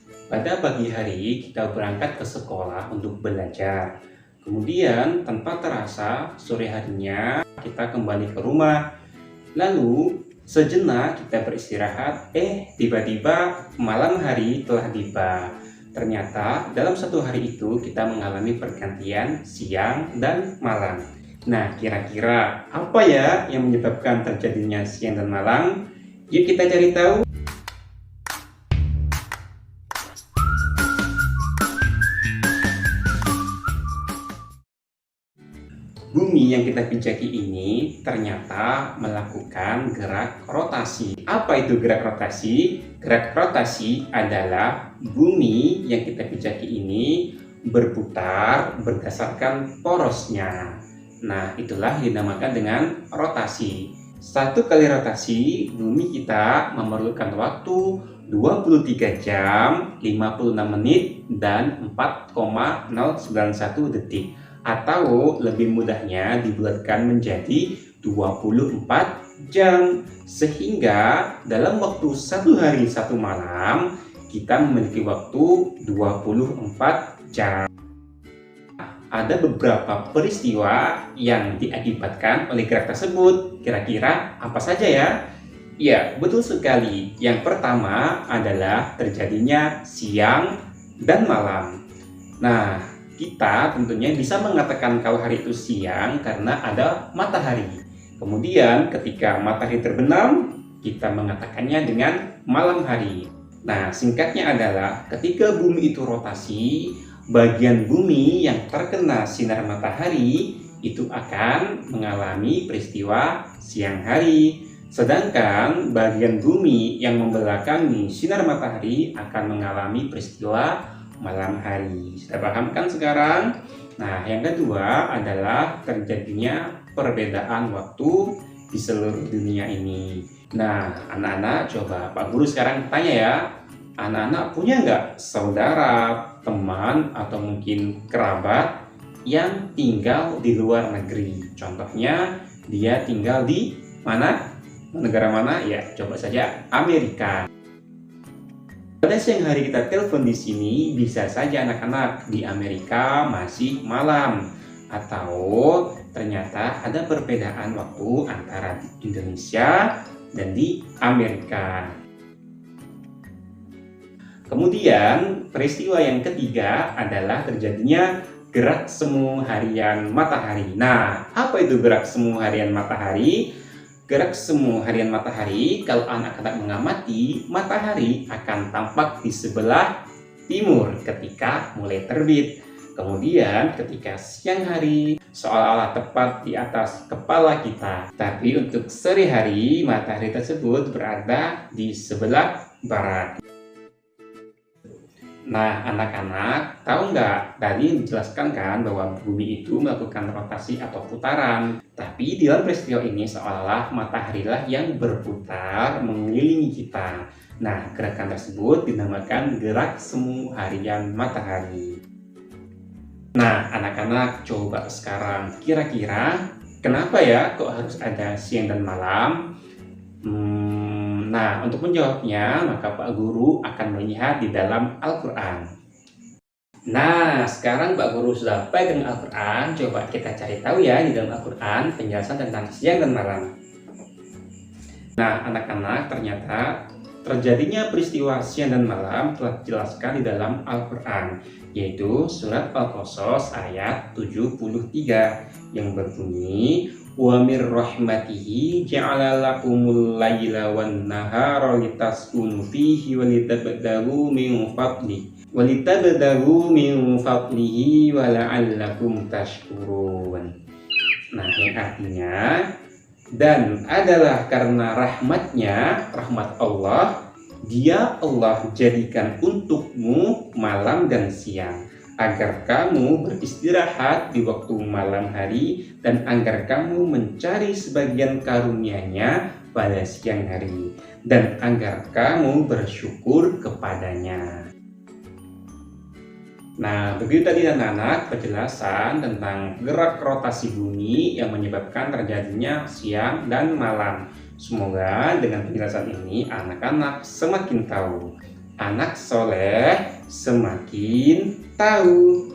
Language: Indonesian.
Pada pagi hari kita berangkat ke sekolah untuk belajar. Kemudian tanpa terasa sore harinya kita kembali ke rumah. Lalu sejenak kita beristirahat, tiba-tiba malam hari telah tiba. Ternyata dalam satu hari itu kita mengalami pergantian siang dan malam. Nah, kira-kira apa ya yang menyebabkan terjadinya siang dan malam? Yuk kita cari tahu. Bumi yang kita pijaki ini ternyata melakukan gerak rotasi. Apa itu gerak rotasi? Gerak rotasi adalah bumi yang kita pijaki ini berputar berdasarkan porosnya. Nah, itulah yang dinamakan dengan rotasi. Satu kali rotasi, bumi kita memerlukan waktu 23 jam, 56 menit, dan 4,091 detik. Atau lebih mudahnya dibulatkan menjadi 24 jam. Sehingga dalam waktu satu hari satu malam kita memiliki waktu 24 jam. Ada beberapa peristiwa yang diakibatkan oleh gerak tersebut. Kira-kira apa saja ya? Ya, betul sekali. Yang pertama adalah terjadinya siang dan malam. Nah, kita tentunya bisa mengatakan kalau hari itu siang karena ada matahari. Kemudian ketika matahari terbenam, kita mengatakannya dengan malam hari. Nah, singkatnya adalah ketika bumi itu rotasi, bagian bumi yang terkena sinar matahari itu akan mengalami peristiwa siang hari. Sedangkan bagian bumi yang membelakangi sinar matahari akan mengalami peristiwa malam hari. Sudah paham kan sekarang? Nah, yang kedua adalah terjadinya perbedaan waktu di seluruh dunia ini. Nah, anak-anak coba Pak Guru sekarang tanya ya. Anak-anak punya nggak saudara, teman, atau mungkin kerabat yang tinggal di luar negeri? Contohnya, dia tinggal di mana? Negara mana? Ya, coba saja Amerika. Pada siang hari kita telepon di sini, bisa saja anak-anak di Amerika masih malam. Atau ternyata ada perbedaan waktu antara di Indonesia dan di Amerika. Kemudian peristiwa yang ketiga adalah terjadinya gerak semu harian matahari. Nah, apa itu gerak semu harian matahari? Gerak semu harian matahari, kalau anak-anak mengamati, matahari akan tampak di sebelah timur ketika mulai terbit. Kemudian ketika siang hari, seolah-olah tepat di atas kepala kita. Tapi untuk sore hari, matahari tersebut berada di sebelah barat. Nah, anak-anak, tahu nggak? Tadi dijelaskan kan bahwa bumi itu melakukan rotasi atau putaran. Tapi di dalam peristiwa ini seolah-olah mataharilah yang berputar mengelilingi kita. Nah, gerakan tersebut dinamakan gerak semu harian matahari. Nah, anak-anak coba sekarang kira-kira kenapa ya kok harus ada siang dan malam? Nah, untuk menjawabnya, maka Pak Guru akan melihat di dalam Al-Quran. Nah, sekarang Pak Guru sudah pegang Al-Quran. Coba kita cari tahu ya di dalam Al-Quran penjelasan tentang siang dan malam. Nah, anak-anak, ternyata terjadinya peristiwa siang dan malam telah dijelaskan di dalam Al-Quran, yaitu surat Al-Qasas ayat 73 yang berbunyi, wa mir rahmatihi ja'ala lakumul laila wan nahara litaskunu fihi walitabdagu min fadlihi wa la'allakum tashkurun. Nah, yang artinya, dan adalah karena rahmatnya, rahmat Allah, dia Allah jadikan untukmu malam dan siang, agar kamu beristirahat di waktu malam hari dan agar kamu mencari sebagian karunia-Nya pada siang hari dan agar kamu bersyukur kepadanya. Nah, begitu tadi anak-anak penjelasan tentang gerak rotasi bumi yang menyebabkan terjadinya siang dan malam. Semoga dengan penjelasan ini anak-anak semakin tahu. Anak soleh semakin tahu.